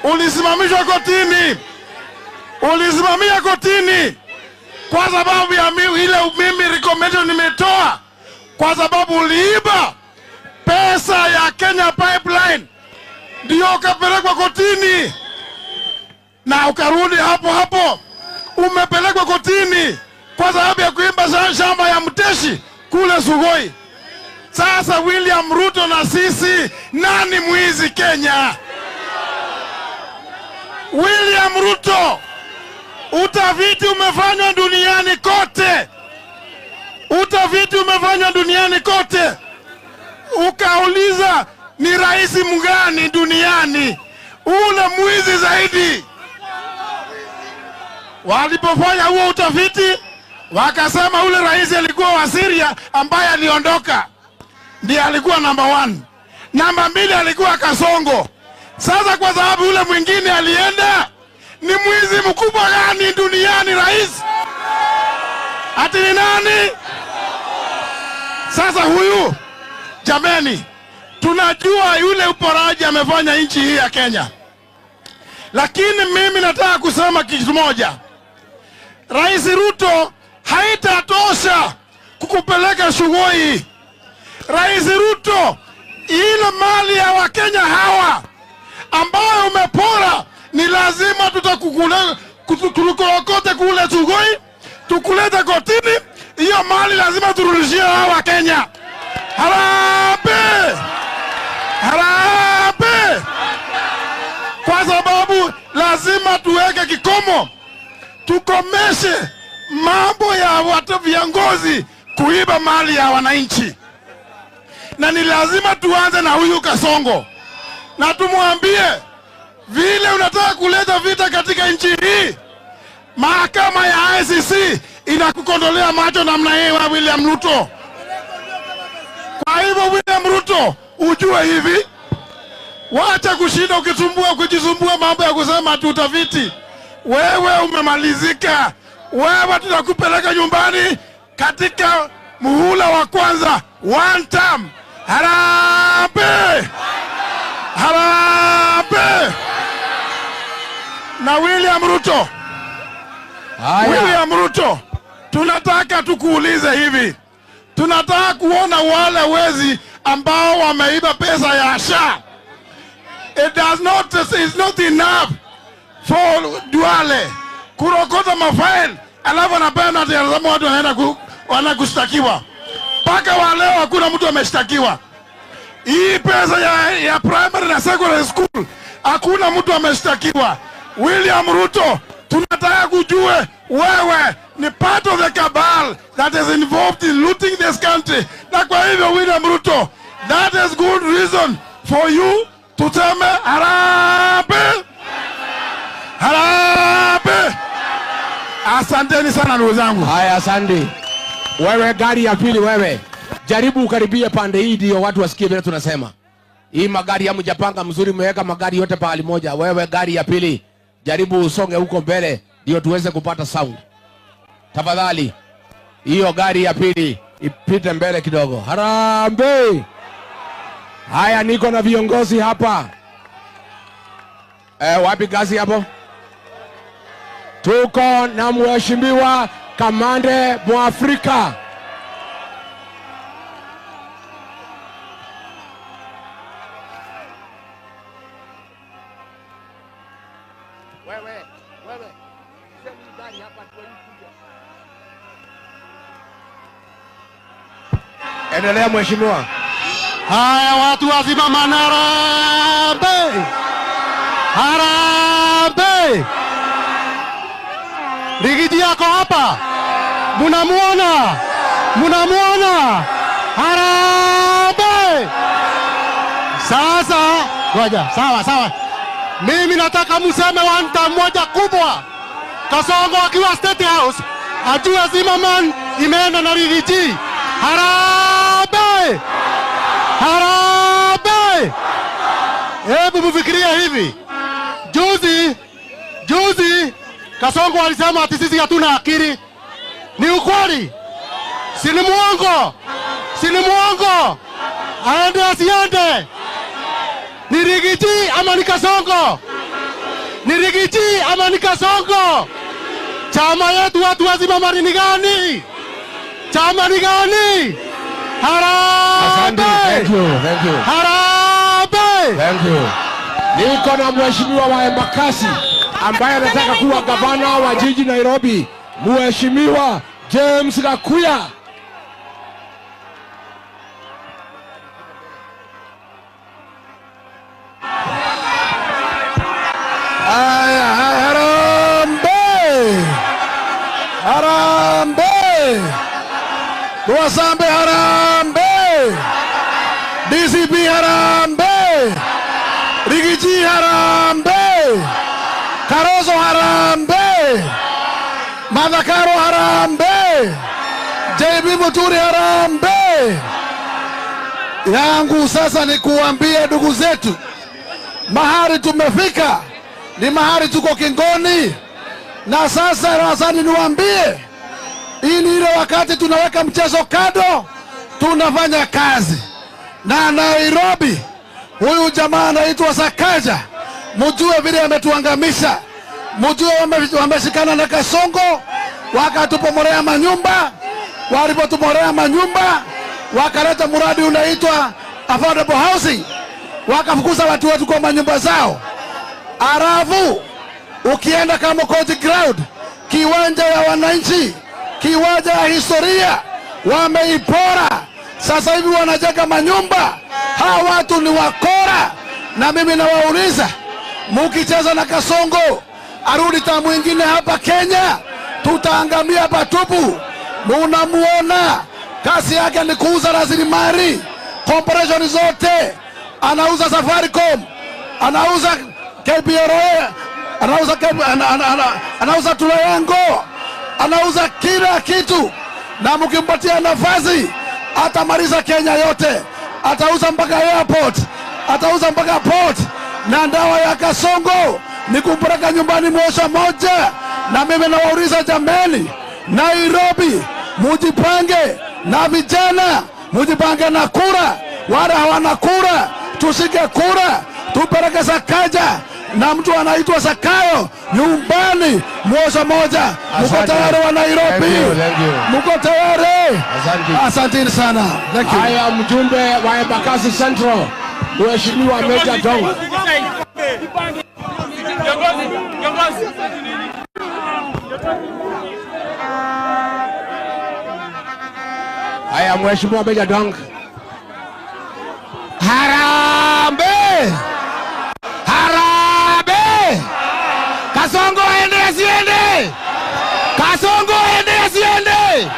ulisimamishwa kotini. Ulisimamia kotini kwa sababu ya ile mimi recommendation nimetoa, kwa sababu uliiba pesa ya Kenya Pipeline, ndio ukapelekwa kotini na ukarudi hapo hapo. Umepelekwa kotini kwa sababu ya kuiba shamba ya Mteshi kule Sugoi. Sasa William Ruto na sisi, nani mwizi Kenya? William Ruto, utafiti umefanywa duniani kote. Utafiti umefanywa duniani kote. Ukauliza ni rais mgani duniani ule mwizi zaidi? Walipofanya huo utafiti, wakasema ule rais alikuwa wa Syria ambaye aliondoka, ndiye alikuwa number 1. Namba 2 alikuwa Kasongo. Sasa kwa sababu ule mwingine alienda, ni mwizi mkubwa gani duniani rais? Ati ni nani? Sasa huyu, jameni, tunajua yule uporaji amefanya nchi hii ya Kenya. Lakini mimi nataka kusema kitu moja. Rais Ruto, haitatosha kukupeleka Sugoi. Rais Ruto, ile mali ya Wakenya hawa ambayo umepora, ni lazima tutakukote kule Sugoi, tukulete kotini. Hiyo mali lazima turudishie hawa Kenya. Harambee! Harambee! Kwa sababu lazima tuweke kikomo, tukomeshe mambo ya watu viongozi kuiba mali ya wananchi. Na ni lazima tuanze na huyu Kasongo, na tumwambie, vile unataka kuleta vita katika nchi hii, mahakama ya ICC inakukondolea macho namna hii wa William Ruto. Kwa hivyo William Ruto, ujue hivi, wacha kushinda ukijisumbua mambo ya kusema tutafiti. Wewe umemalizika. Wewe tutakupeleka nyumbani katika muhula wa kwanza, 1 term. Harambee! Harambee! Na William Ruto, William Ruto, tunataka tukuulize hivi. Tunataka kuona wale wezi ambao wameiba pesa ya SHA. It's not enough for Duale kurokota mafaili alafu anapenda ati anasema watu wanaenda kushtakiwa. Paka wa leo hakuna mtu ameshtakiwa. Hii pesa ya primary na secondary school hakuna mtu ameshtakiwa. William Ruto, tunataka kujue wewe ni part of the cabal that is involved in looting this country. Na kwa hivyo William Ruto, that is good reason for you to tuseme harambee. Harambee. Asanteni sana ndugu zangu. Haya, asante. Wewe gari ya pili, wewe jaribu ukaribie pande hii ndio watu wasikie vile tunasema. Hii magari ya mjapanga mzuri, mmeweka magari yote pahali moja. Wewe gari ya pili, jaribu usonge huko mbele ndio tuweze kupata sound. Tafadhali. Hiyo gari ya pili ipite mbele kidogo. Harambee. Haya, niko na viongozi hapa. Wapi gazi hapo? Tuko na mheshimiwa Kamande Mwafrika. Wewe. Endelea mheshimiwa. Haya, watu wazima Harambee. Harambee. Rigiji yako hapa. Munamuona? Munamuona? Harambee. Sasa, ngoja, sawa. Mimi nataka museme wanta moja kubwa. Kasongo akiwa State House, ajue Zimmerman imeenda na Rigiji. Harambee. Harambee. Hebu mfikiria hivi. Juzi Kasongo alisema ati sisi hatuna akili. Ni ukweli? Si ni muongo? Aende asiende? Ni Rigiji ama ni Kasongo? Ni Rigiji ama ni Kasongo? Chama yetu watu wazima mari ni gani? Chama ni gani? Harambee! Thank you. Harambee! Thank you. Niko na mheshimiwa wa Embakasi ambaye anataka kuwa gavana wa jiji Nairobi, Mheshimiwa James Gakuya. Harambee! Harambee! Wasambe harambee! DCP harambee! Rigiji harambee! Karozo harambee! Madhakaro harambee! JB Muturi harambee! Yangu sasa ni kuambia ndugu zetu, mahali tumefika ni mahali tuko kingoni, na sasa razani niwaambie, hii ni ile wakati tunaweka mchezo kado, tunafanya kazi na Nairobi. Huyu jamaa anaitwa Sakaja, mjue vile ametuangamisha, mjue wameshikana na Kasongo wakatupomorea manyumba. Walipotupomorea manyumba wakaleta mradi unaitwa affordable housing, wakafukuza watu wetu kwa manyumba zao. Arafu ukienda kama County Ground, kiwanja ya wananchi, kiwanja ya historia, wameipora. Sasa hivi wanajenga manyumba. Hawa watu ni wakora, na mimi nawauliza, mukicheza na Kasongo arudi tamu mwingine hapa Kenya, tutaangamia patupu. Munamuona kazi yake ni kuuza rasilimali, corporation zote anauza. Safaricom anauza, KPRA anauza Tulayango, anauza kila kitu, na mkimpatia nafasi atamaliza Kenya yote. Atauza mpaka airport, atauza mpaka port. Na dawa ya Kasongo ni kumpeleka nyumbani mwosha moja. Na mimi nawauliza jameni, Nairobi mujipange, na vijana mujipange na kura. Wale hawana kura, tusike kura, tupeleke Sakaja na mtu anaitwa Sakayo nyumbani mwosha moja. Muko tayari wa Nairobi? Muko tayari? Asanteni sana. Haya, mjumbe wa Embakasi Central, Mheshimiwa Meja Dong. Haya, Mheshimiwa Meja Dong. Harambee! Harambee! Kasongo ende asiende! Kasongo ende asiende!